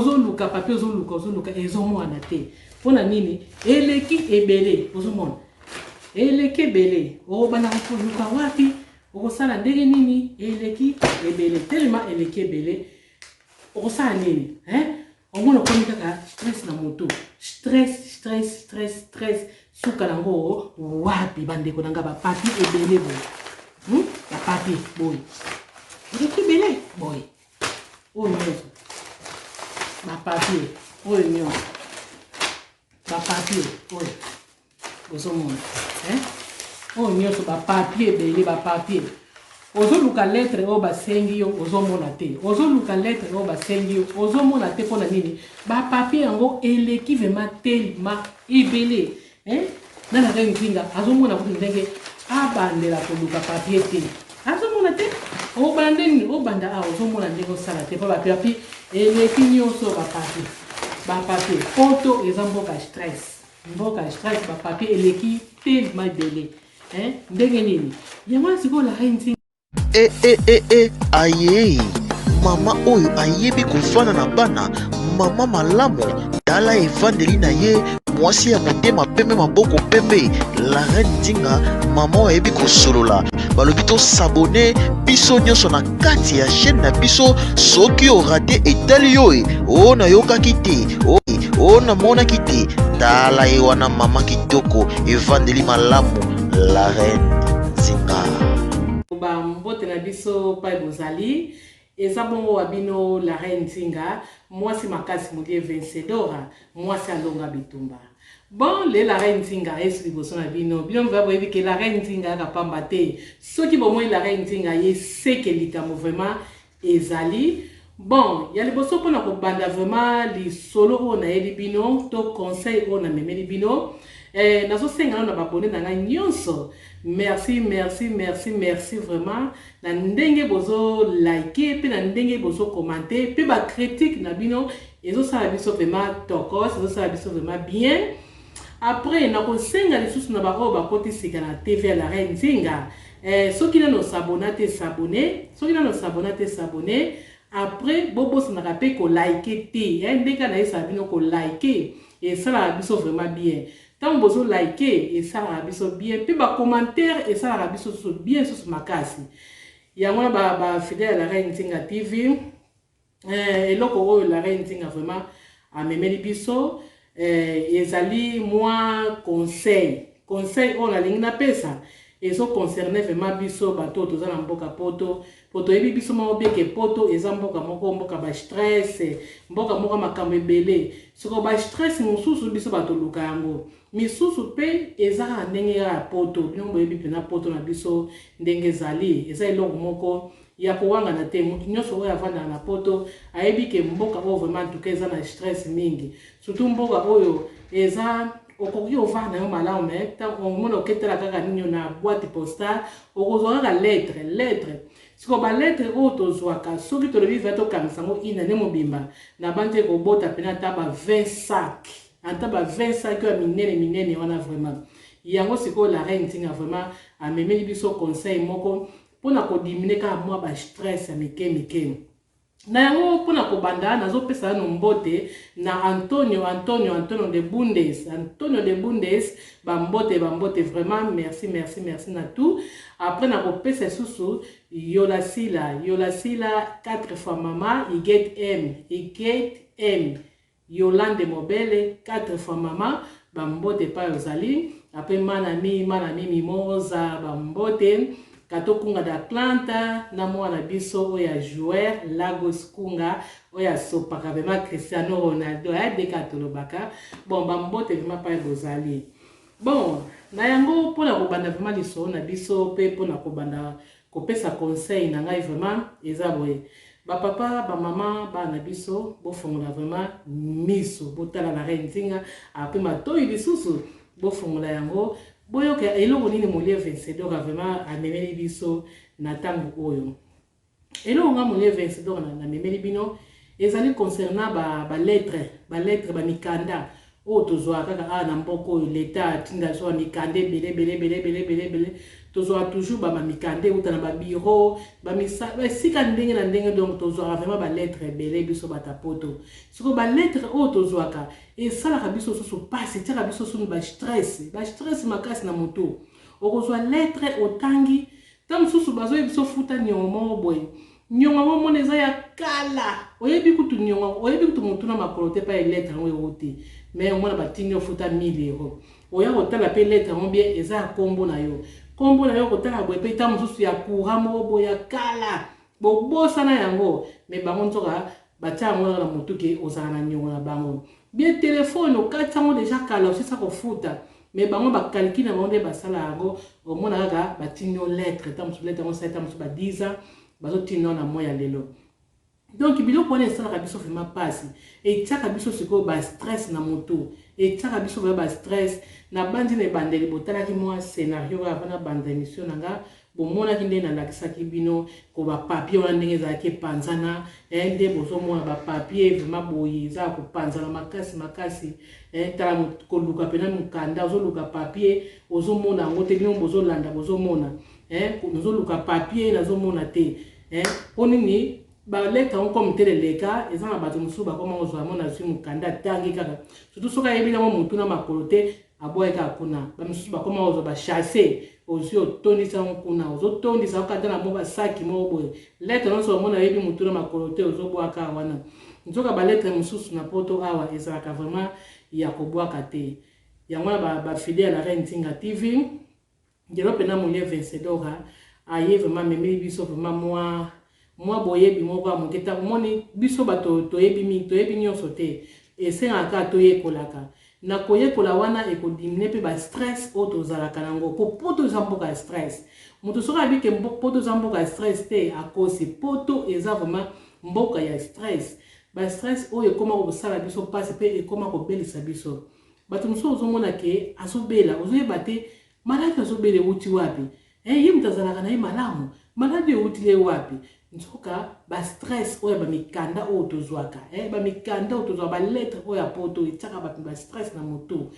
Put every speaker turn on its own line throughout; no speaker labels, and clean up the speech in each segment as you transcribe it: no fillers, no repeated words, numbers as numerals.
Ozoluka papier ozoluka ezomona te. Pona nini eleki ebele ozomona. Eleki ebele obana koluka wapi okosala ndenge nini eleki ebele tellement eleki ebele okosala nini omona komi kaka stress na moto stress suka nango wapi bandeko nanga ba papier ebele boy ba papier boy eleki ebele boy oyo nyonso ba papier oyo nyonso ba papier oyo ozomona oyo nyonso ba papier ebele ba papier ozoluka lettre oyo basengi yo ozomona te ozoluka lettre oyo basengi yo ozomona te mpona nini ba papier yango eleki vraiment tellement ebele nana Reine Nzinga azomona kuti ndenge abandela koluka papier te azomona te obanda nini obanda awa ozomona ndenge osala te mpo bapapier eleki nyonso ba papier poto eza mboka stress ba papier eleki tellement ebele ndenge nini yango sikoyo la Reine Nzinga
aye mama oyo ayebi kofana na bana mama malamu tala evandeli na ye mwasi ya motema pembe maboko pembe la Reine Nzinga mama oyo ayebi kosolola balobi tosabone biso nyonso na kati ya chaîne na biso soki orate etali yo oyo nayokaki te oyo namonaki te tala ye wana mama kitoko evandeli malamu la Reine Nzinga.
Mbote na biso pa bozali eza bongo wabino la Reine Nzinga mwasi makasi molie vencedora mwasi alonga bitumba bon le la Reine Nzinga esi liboso na bino mva boyebi ke la Reine Nzinga akapamba te soki bomoi la Reine Nzinga ye seke likambo vraiment ezali bon ya liboso mpona kobanda vraiment lisolo oyo nayebi bino to conseil oyo namemeli bino nazosenga na babone na ngai nyonso merci vraiment na ndenge bozo like pe na ndenge bozo commenter pe ba critique na bino ezosala biso vraiment tokos ezosala biso vraiment bien après na kosenga lisusu na baoyo bakotisika na TV ya la Reine Nzinga soki nano s'abonner te s'abonner après bobo sanaka pe ko like te ndeka na yesa bino ko like et ça la biso vraiment bien. Tant que vous likez et ça la biso bien, puis ba commentaire et ça la biso bien sur makasi. Ya mona ba fidèle la Reine Nzinga TV. Et loko la Reine Nzinga vraiment a memeli biso ezali moi conseil on la ligne na pesa. Et ça concernait vraiment biso bato toza na mboka poto yebi biso mo beke poto eza mboka ba stress mboka makambo ebele soko ba stress mususu biso bato luka yango misusu pe eza ndenge ya poto bino yebi pena poto na biso ndenge ezali eza eloko moko ya kowanga na te mutu nyonso oyo avanda na poto ayebi ke mboka oyo vraiment tuka eza na stress mingi surtout mboka oyo eza okoki ovanda yo malamu mais omona oketela kaka nini na boîte postale okozwa kaka lettre siko ba lettre oyo tozwaka soki tolobi va tokangisa yango ina nde mobimba na bande kobota pena ata ba 20 sac ya minene wana vraiment yango sikoyo la Reine Nzinga vraiment amemeli biso conseil moko mpona kodimine kaka mwa ba stress ya mike na yango mpona kobanda nazopesa no mbote na Antonio de Bundes bambote vraiment merci na tout après na kopesa susu Yolasila 4 fois mama I get M Yolande Mobele 4 fois mama bambote pa yozali après manami mimoza bambote Kato kunga da Atlanta na mwana biso oya joueur Lagos kunga oya sopaka vraiment Cristiano Ronaldo dekatolobaka bon bambote vraiment pa bozali bon na yango pona kobanda vraiment liso na biso pe pona kobanda kopesa conseil na ngai vraiment eza boye ba papa ba mama ba na biso bo fongola vraiment miso botala la Reine Nzinga après matoyi lisusu bo fongola yango boyo ke eloko nini molie vencedor vraiment amemeli biso na tango oyo eloko nga molie vencedor na memeli bino ezali concernant ba lettre ba mikanda o tozwa kaka na mboko oyo l'état tinda so mikande bele tozwa toujours ba mamikande uta na ba bureau ba misa ba sika ndenge na ndenge donc tozwa vraiment ba lettre belé biso batapoto siko ba lettre o tozwa ka et ça la biso so passe tira biso so ba stress makasi na moto okozwa lettre otangi tam susu bazo biso futa nyongo boy nyongo mo moneza ya kala oyebi kutu nyongo oyebi kutu motu na makolo te pa lettre ngo yote mais omona batinyo futa 1000 euros oya kotala pe lettre ngo bien eza ya kombo na yo kotala boye pe tam susu ya courant mo boy ya kala bobosa na yango mais bango nzoka batia ngo na motu ke ozana na nyongo na bango bien téléphone okatsa ngo déjà kala osisa kofuta mais bango ba calcul na bango basala yango omona kaka batinyo lettre tam susu lettre ngo sa tam susu ba 10 ans bazotino na moya lelo donc biloko wana esalaka biso vraiment pasi etiaka biso sikoyo ba stress na moto etiaka biso ba stress na bandi na ebandeli botalaki mwa scénario avant na banda émission nanga bomonaki ndenge nalakisaki bino ko bapapier wana ndenge ezalaki epanzana nde bozomona bapapier vraiment boye eza kopanzana makasi tala koluka pena mokanda ozoluka papier ozomona yango te bino bozolanda bozomona nozoluka papier nazomona te onini baleta on comme tel les cas et ça na bato musu ba comment ozwa mona zwi mukanda tangi kaka surtout soka yebi na muntu na makolote aboye ka kuna ba musu ba comment ozwa ba chasser ozwi otondisa kuna ozotondisa okata na mo ba saki mo boye lettre non so mona yebi muntu na makolote ozobwaka wana nzoka ba lettre mususu na poto awa ezalaka vraiment ya kobwaka te yango na ba fidèle à la Reine Nzinga TV ngelo pena molie vencedora aye vraiment meme biso vraiment moi boyebi moko amoketa moni biso bato toyebi nyonso te esengaka toyekolaka na koyekola wana ekodimine pe ba stress o tozalaka nango po poto eza mboka stress moto soki abi ke poto eza mboka stress te akosi poto eza vraiment mboka ya stress ba stress oyo ekoma kosala biso pasi pe ekoma kobelisa biso bato mosusu ozomona ke azobela ozoyeba te maladi azobela euti wapi ye moto azalaka na ye malamu maladi eutile wapi nzoka ba stress oyo ba mikanda oyo tozwaka ba mikanda oyo tozwa ba lettre oyo poto etiaka bato ba stress na moto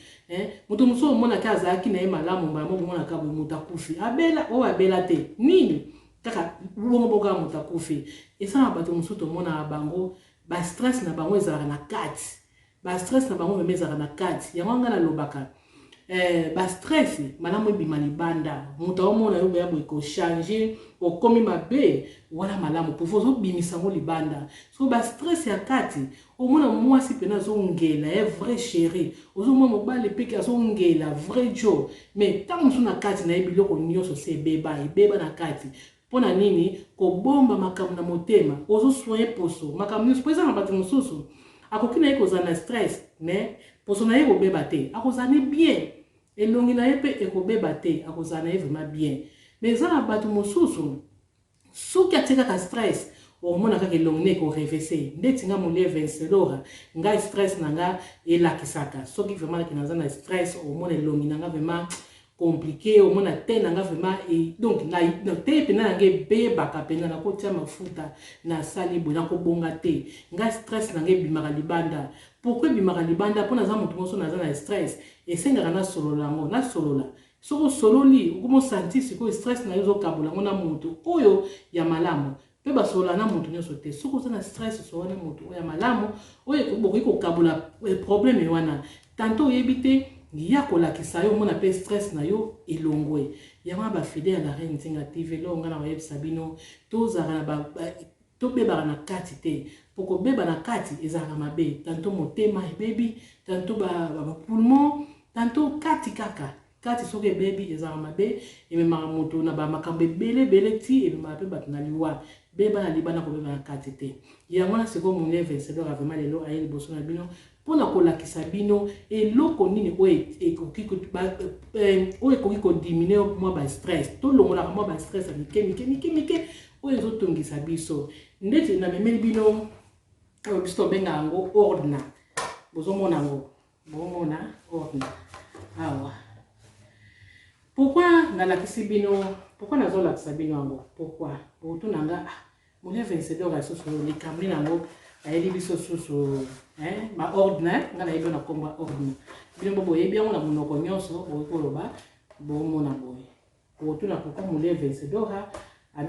moto mosusu omona ke azalaki na ye malamu mbamo komona ka boye moto akufi abela oyo abela te nini kaka bongo boka moto akufi esala bato mosusu tomona bango ba stress na bango ezalaka na kati ba stress na bango meme ezalaka na kati yango nga nalobaka ba stress malamu ebima libanda moto omona yo boya boye ko changer okomi mabe wala malamu po vozo bimisa ngo libanda so ba stress ya kati omona mwasi pena zongela vrai chéri ozomona mobale peke azongela vrai jo mais tango suna kati na ebiloko nyonso se beba na kati pona nini ko bomba makambo na motema ozo soye poso makambo nyonso pesa na bato mosusu akokina ye kozana stress mais poso na ye kobeba te akozana bien elongi na ye pe ekobeba te akozana ye vraiment bien mais za na bato mosusu soki atikaka stress omona kaka elongi ne korevese ndeti nga molie vencedora nga stress na nga elakisaka soki vraiment ke naza na stress omona elongi na nga vraiment compliqué omona te na nga vraiment donc na te pena na nga ebebaka pena na kotia mafuta na sali boye na kobonga te nga stress na nga ebimaka libanda pourquoi ebimaka libanda mpo naza moto mosusu naza na stress esengaka nasolola yango nasolola soko sololi okomosanti sikoyo stress na yo ezokabola yango na moto oyo ya malamu mpe basolola na moto nyonso te soko oza na stress osolola na moto oyo ya malamu oyo bokoki kokabola probleme wana tanto oyebi te ya kolakisa yo omona mpe stress na yo elongwe yango na bafidèle ya la Reine Nzinga TV lo nga na koyebisa bino tozalaka na tobebaka na kati te po kobeba na kati ezalaka mabe tanto motema ebebi tanto bapoulmon tanto kati kaka kati soki ebebi ezalaka mabe ememaka moto na bamakambo ebele ti ememaka mpe bato na liwa beba na libanda kobeba na kati te yango na sikoyo monie vencedora vraiment lelo aye liboso na bino mpona kolakisa bino eloko nini oyo ekoki kodimine mwa ba stress tolongolaka mwa ba stress ya mike oyo ezotongisa biso ndeti na memeli bino biso tobenga yango ordna bozomona yango bomona ordna awa pourquoi nalakisi bino pourquoi nazolakisa bino yango pourquoi botuna nga molie vencedora susu likambi nango ayeli biso susu ba ordna nga nayebi na komba ordna bino boyebi yango na monoko nyonso bokoki koloba bomona boye otuna pourquoi mole vencedor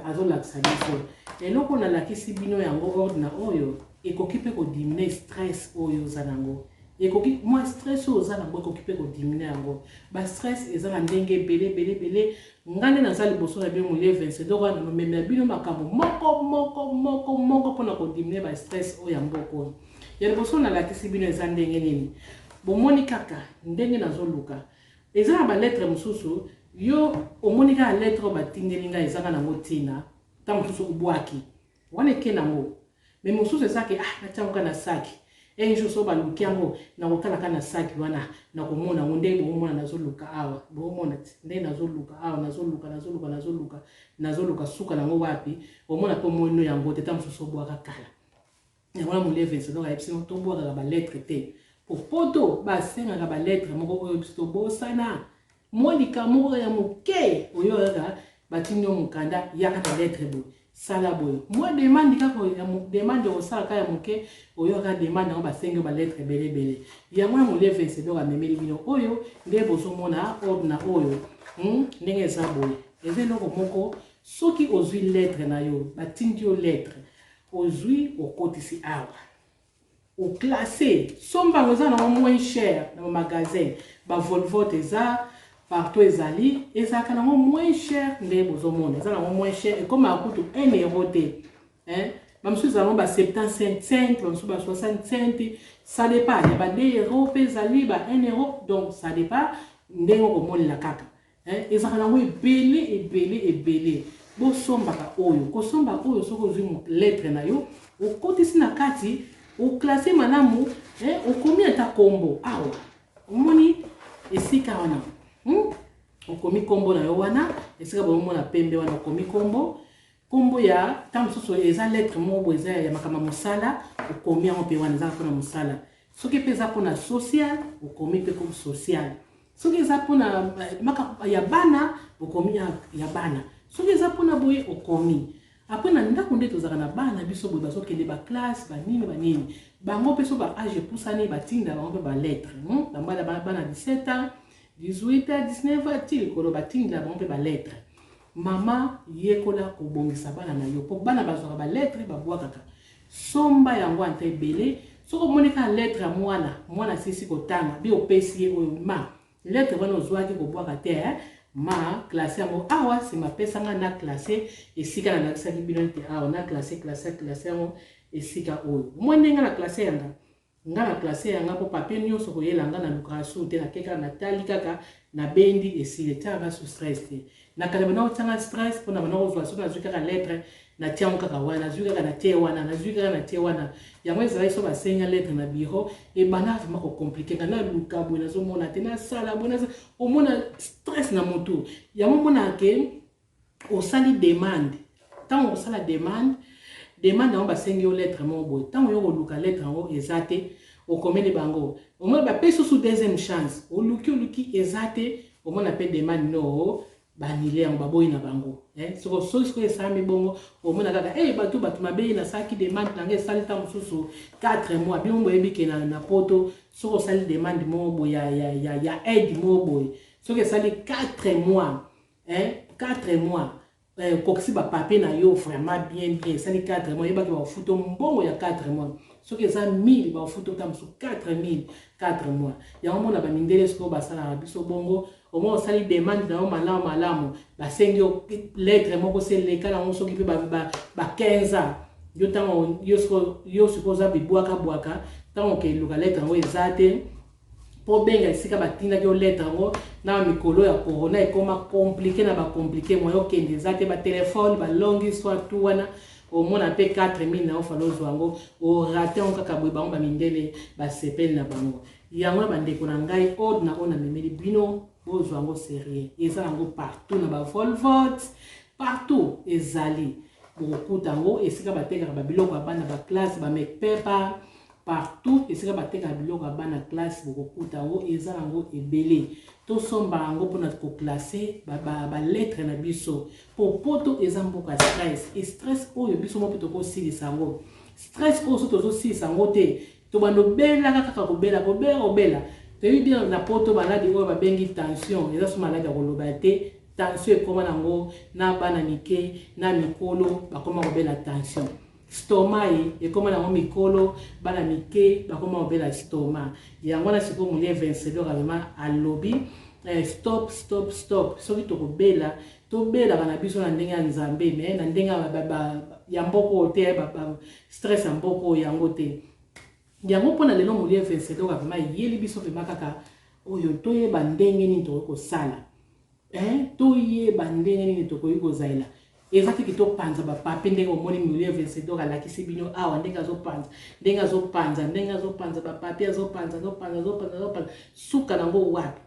azolakisa biso eloko nalakisi bino yango ordre oyo ekoki mpe kodimine stress oyo oza nango ekoki mwa stress oyo oza nango ekoki mpe kodimine yango bastress eza na ndenge ebele ngane naza liboso na bino mole vencedor wana nomemela bino makambo moko mpona kodimine bastress oyo ya mboka oyo ya liboso nalakisi bino eza ndenge nini bomoni kaka ndenge nazoluka eza na balettre mosusu yo omoni kaka lettre oyo batindeli ngai ezanga nango ntina ntango mosusu obwaki wana eke nango me mosusu ezake natiango kaka na saki jour so baluki yango nakotala kaka na saki wana nakomona yango ndenge bomona nazoluka awa bomona ndenge nazoluka awa nazoluka suka nango wapi omona mpe moino yango te ntango mosusu obwaka kala yango wana mole vencedor ayebisi ngo tobwakaka balettre te po poto basengaka balettre moko oyo biso tobosana mwa likambo ya moke oyo kaka batindi yo mokanda yaka na lettre boye sala boye mwa demande kaka demande okosala kaka ya moke oyo kaka demande yango basengi yo balettre ebele yango ya mole vencedor amemeli bino oyo nde bozomona ordre na oyo ndenge eza boye eza eloko moko soki ozwi lettre na yo batindi yo lettre ozwi okotisi awa oclassé sombango eza nango moins cher na magasin bavolvote eza partout ezali ezalaka nango moins cher nde bozomona eza nango moins cher ekoma kutu 1 euro te bamosusu ezalamo ba 75 cents bamosusu ba 60 cents ça dépend ya ba 2 euro mpe ezali ba 1 euro donc ça dépend ndenge okomonela kaka ezalaka nango ebele bosombaka oyo kosomba oyo soki ozwi lettre na yo okotisi na kati oklase malamu okomi ata kombo awa omoni esika wana okomi kombo na yo wana esika bomona pembe wana okomi kombo ya ntango mosusu eza lettre moko eza ya makambo mosala okomi yango mpe wana ezaka mpona mosala soki mpe eza mpona social okomi mpe comme social soki eza mpona ya bana okomi ya bana soki eza mpona boye okomi apres na ndako nde tozalaka na bana biso boye bazokende baklasse banini bango mpe so baage epusani batinda bango mpe balettre bambala bana 17 ans 18 ans 19 ans ti likolo batinda bango mpe balettre mama yekola kobongisa bana na yo mpo bana bazwaka balettre babwakaka somba yango anta ebele soki omoni kaka lettre ya mwana sisi kotanga bi opesi ye oyo ma lettre wana ozwaki kobwaka te ma classe yango awa nsima apesanga na classe esika nalakisaki bino te awa na classe yango esika oyo omoi ndenge na classe yanga nga na classe yanga mpo papier nyonso koyela nga na lukaka su te nakeka natali kaka nabendi esile tianga su stress te nakala bana otianga stress mpona bana kozwa soki nazwi kaka lettre natiango kaka wana nazwi kaka natie wana yango ezalaki so basenga lettre na bureau ebanda vraimen kokomplike nga naluka boye nazomona te nasala boye omona stress na motu yango omonaka ke osali demande ntango osala demande yango basengi yo lettre moko boye ntango yo koluka lettre yango eza te okomeli bango omona bapesi osu deuxième chance oluki eza te omona mpe demande no banile yango baboyi na bango soki esami bongo omona kaka bato mabeyi nasalaki demande nanga esali ntango mosusu 4 mois bino boyebi ke na poto soki osali demande moko boye ya aide moko boye soki esali 4 mois 4 mois kokisi bapapier na yo vraiment bien esali 4 mois yebaki bafuto mbongo ya 4 mois soki eza 1000 bafuto ta mosusu 4000 4 mois yango mona bamindele soki basalaka biso bongo omoi osali demande na yo malamu basengi yo lettre moko seleka nango soki mpe ba 15 ans yo ntango yo soki oza bibwaka ntango okeluka lettre yango eza te mpo benga esika batindaki yo lettre yango na mikolo ya corona ekoma komplike na bakomplike mwa yokende eza te batelefone balongi histoire tu wana omona mpe 4000 na ofala ozwa yango orate yango kaka boye bango bamindele basepeli na bango yango na bandeko na ngai ordre na oyo namemeli bino bozwa yango sérieux eza yango partout na bavolvote partout ezali bokokuta yango esika batekaka babiloko ya bana baklasse bamekpepa partout esika batekaka biloko ya bana classe bokokuta yango eza yango ebele tosomba yango mpona koklasse balettre na biso po poto eza mboka stress oyo biso mo mpe tokosilisa yango stress oyo so tozosilisa yango te tobanda obelaka kaka kobela toyebi bien na poto maladi oyo babengi tension eza so maladi ya koloba te tension ekoma nango na bana mike na mikolo bakoma kobela tension. Stomac ekoma nango mikolo bana mike bakoma kobela stomac. Yango na siko mulie vencedor vraiment alobi stop soki tokobela tobela kana biso na ndenge ya nzambe mais na ndenge ya mboko te stress ya mboko yango te. Yango mpona lelo mulie vencedor vraiment yeli biso vraiment kaka oyo toyeba ndenge nini tokoki kosala toyeba ndenge nini tokoki kozaela eza te kitopanza bapape ndenge omoni mulie vencedor alakisi bino awa ndenge azopanza bapape azopanza suka nango wapi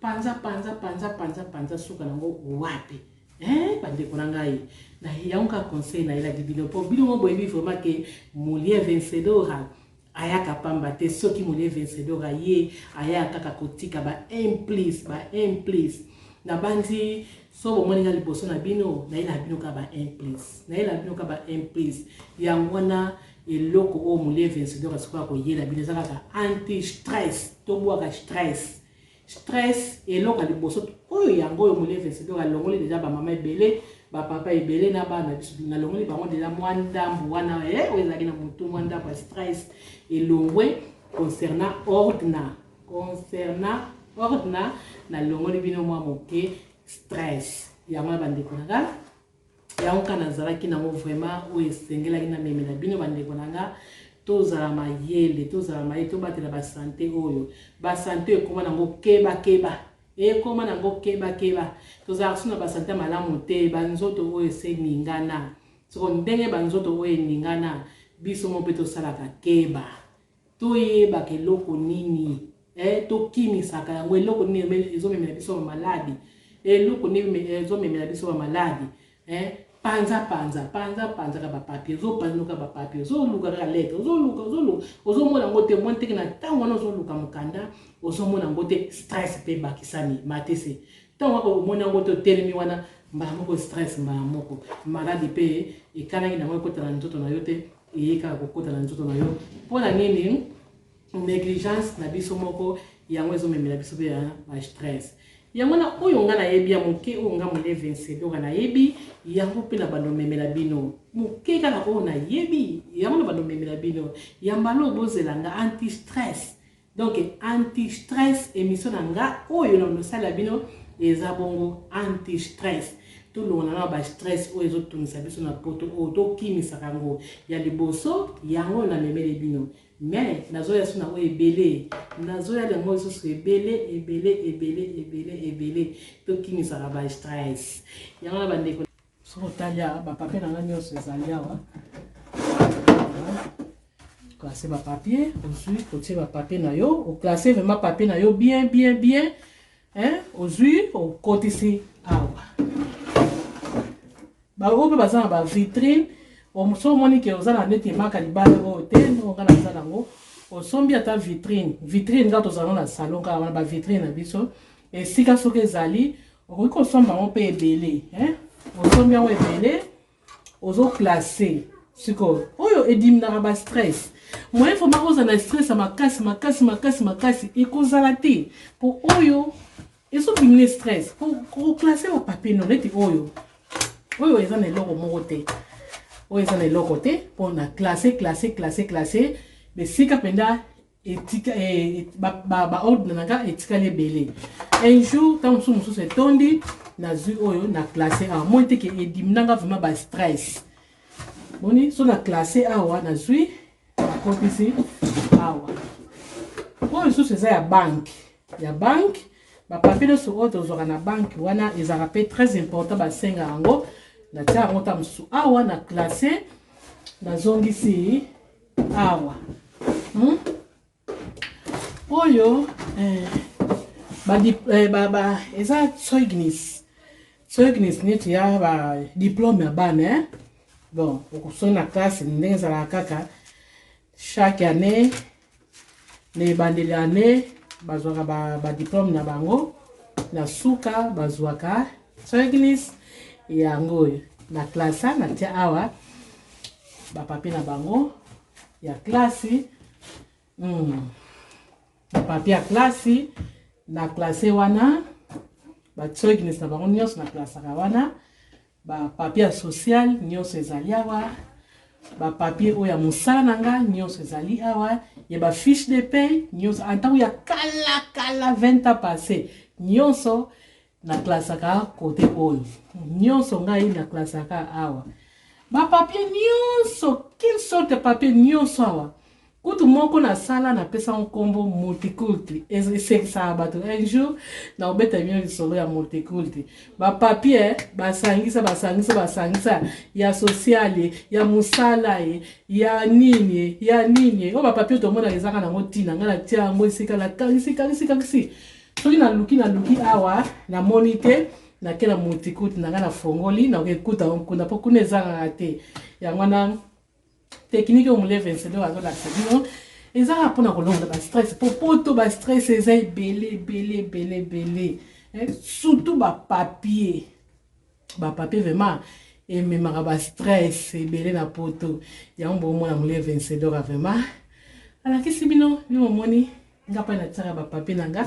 panza suka nango wapi bandeko na ngai na yango conseil na elaki bino po bino mo boyebi vraiment ke mulie vencedor ayaka pamba te soki mulie vencedor aye ayaka kaka kotika ba implice na bandi so bomoni na liboso na bino na ila bino ka ba implice yango na eloko o mulie vencedor asikola koyela bino ezaka ka anti stress to bwaka stress eloko liboso oyo yango oyo mulie vencedor alongoli deja ba mama ebele ba papa ebele na bana biso na longoli bango deja mwandambu wana oyo ezaki na mutu mwandambu ya stress elongwe concernant ordna na longoli bino mwa moke stress yango bandeko nanga yango kana zalaki nango vraiment oyo esengelaki na memela bino bandeko nanga tozala mayele tobatela basante oyo basante ekoma nango keba tozala suna basante malamu te banzoto oyo eseningana soko ndenge banzoto oyo eningana biso mo mpe tosalaka keba toyebaka eloko nini tokimisaka yango eloko nini ezomemela biso bamaladi panza ka bapapier ozopanza bapapier ozoluka kaka lettre ozomona yango te mwa nteke na ntango wana ozoluka mokanda ozomona yango te stress mpe bakisami matese ntango kaka omona yango te otelemi wana mbala moko stress mbala moko maladi mpe ekanaki nango ekota na nzoto na yo te eyekaka kokota na nzoto na yo mpona nini négligence na biso moko yango ezomemela biso mpe ba stress yango na oyo nga nayebi ya moke oyo nga mulie vencedor nayebi yango mpe na bando memela bino moke kaka oyo nayebi yango na bando memela bino yambala bozela nga anti stress donc anti stress émission na nga oyo na nosala bino eza bongo anti stress tolongana na ba stress oyo ezotungisa biso na poto oyo tokimisaka yango ya liboso yango na memele bino mais nazoya suna oyo ebele nazoya yango lisusu ebele tokimisaka ba stress yango na bandeko soko talia bapapier nanga nyonso ezali awa classe bapapier ozwi kotie bapapier na yo oclasse vraiment papier na yo bien ozwi okotisi awa baoyo mpe baza na bavitrine so omoni ke oza na neti emaka libala oyo te onga na za nango osombi ata vitrine nga tozala na salon kaka wana bavitrine na biso esika soki ezali okoki kosomba yango mpe ebele osombi yango ebele ozoklasse sikoyo oyo ediminaka bastress moyen foma oza na stress ya makasi ekozala te po oyo ezobimine stress koklasse bapapier no neti oyo eza na eloko moko te oyo eza na eloko te mpo na classe besika mpenza baordre nanga etikali ebele un jour ntango mosusu etondi nazwi oyo na classe awa moi teke ediminanga vraiment bastress boni so na classe awa nazwi bakotisi awa oyo lisusu eza ya banke bapapier nyonso oyo tozwaka na banke wana ezalaka mpe très important basenga yango natia yango ta mosusu awa na classe nazongisi awa oyo eza Zeugnis neti ya ba diplôme ya bana bon okusona na classe ndenge ezalaka kaka chaque année ne bandeli année bazwaka ba diplôme na bango na suka bazwaka Zeugnis yango na classe na tia awa ba papier na bango ya classe ba papier ya classe na classe wana batsoki na bango nyonso na classe wana ba papier social nyonso ezali awa ba papier oya musala nanga nyonso ezali awa ya ba fiche de paye nyonso antango ya kala 20 ans passé nyonso na classe côté oyo nyonso ngai na classe awa ba papier nyonso quelle sorte de papier nyonso awa kutu moko na sala na pesa nkombo multiculti esekisa bato un jour na obeta bien lisolo ya multiculti ba papier basangisa ya sociale ya musala ya nini o ba papier to mona ezaka na motina ngana tia yango esika la kasi soki na luki awa na monite na kena multiculti na ngana fongoli na okuta nkunda po kuna ezaka te yango na technique on lève c'est là dans la salle et ça rapporte à colonne de stress pour tout ba stress c'est belé surtout ba papier vraiment et même ba stress et belé na poto ya un bon moment on lève c'est vraiment alors qu'est-ce bino ni mo moni nga pa na tsara ba papier nanga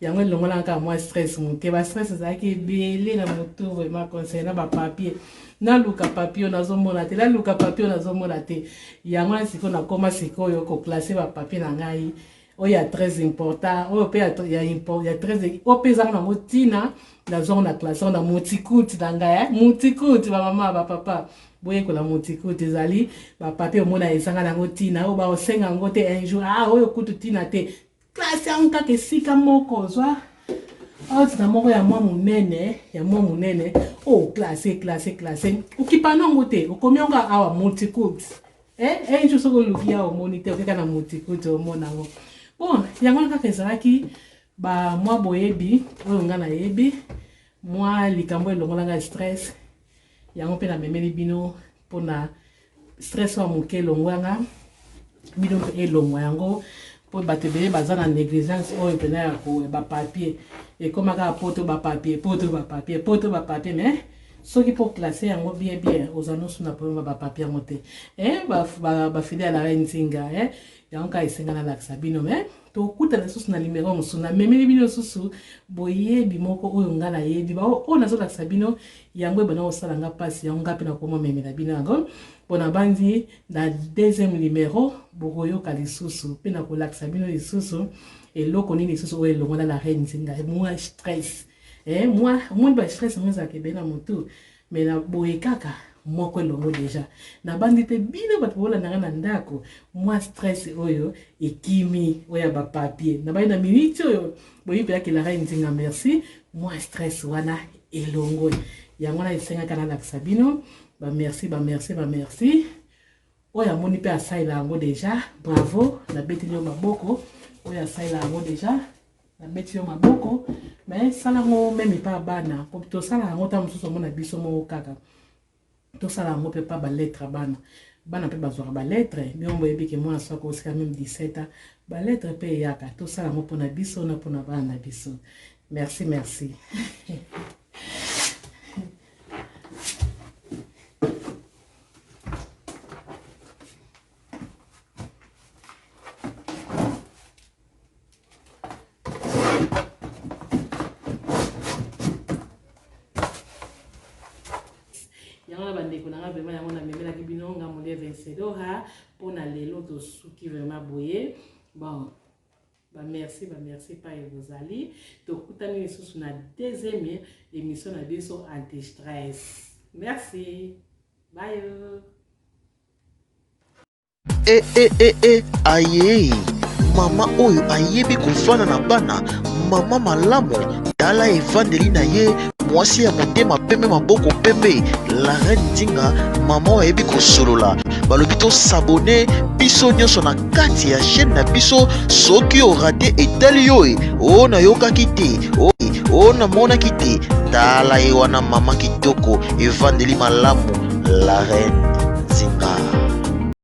ya ngwe longola nka moi stress mon ke ba stress za ki belé na moto vraiment concernant ba papier na luka papier nazomona te la luka papier nazomona te yango na siko na koma siko yo ko classer ba papier na ngai o ya très important o pe ya très o pesa na motina na zone na classe na multiculti na ngai multiculti ba mama ba papa boye ko la multiculti zali ba papier mona esanga na motina o ba osenga ngote un jour o kutu tina te classe anka ke sika moko zwa na moko ya mwa munene oh classé ukipa nango te ukomionga awa multiculti enjo soko lukia o moniteur okeka na multiculti o mona ngo bon yango kaka ezalaki ba mwa boyebi oyo nga na yebi mwa likambo elongola nga stress yango pe na memeli bino pona stress wa moke elongwanga bino pe elongwa yango po bato ebele baza na négligence oyo pena ya ba papier ekomaka poto ba papier mais soki po classer yango bien oza nosu na problème ba papier yango te ba fidèle la reine nzinga yango ka esenga na laksa bino mais tokuta na susu na numéro mosusu na memeli bino susu boyebi moko oyo nga na yebi oyo nazolakisa bino yango ebana osala nga mpasi yango nga mpe nakoma memela bino yango mpona bandi na deuxième numéro bokoyoka lisusu mpe nakolakisa bino lisusu eloko nini lisusu oyo elongola na reine nzinga mwa stress omoni ba stress yango ezalaka ebele na motu mais na boye kaka moko elongo deja na bandi te bino bato bolandanga na ndako mwa stress oyo ekimi oyo ba papier na bai na minute oyo boyipelaki la reine nzinga merci mwa stress wana elongo yango na esengaka na lakisa bino ba merci oyo amoni mpe asalela yango deja bravo na beteli yo maboko oyo asalela yango deja na beteli yo maboko mais salango meme pa bana po tosala yango ta mosusu omona biso moko kaka tosala yango mpe pa balettre bana mpe bazwaka balettre bino boyebi ke mwana soki osika meme 17 ans balettre mpe eyaka tosala yango mpona biso na mpona bana na biso merci vraiment yango na memelaki bino nga molie vencedor pona lelo tosuki vraiment boye bon merci pa ezali tokutani lisusu na deuxième émission na biso anti stress merci bye
aye mama oyo ayebi kofana na bana mama malamu tala evandeli na ye mwasi ya motema pembe maboko pembe la reine Nzinga mama oyo ayebi kosolola balobi tosabone biso nyonso na kati ya chaîne na biso soki orate etali yo o nayokaki te o namonaki te tala ye wana mama kitoko evandeli malamu la reine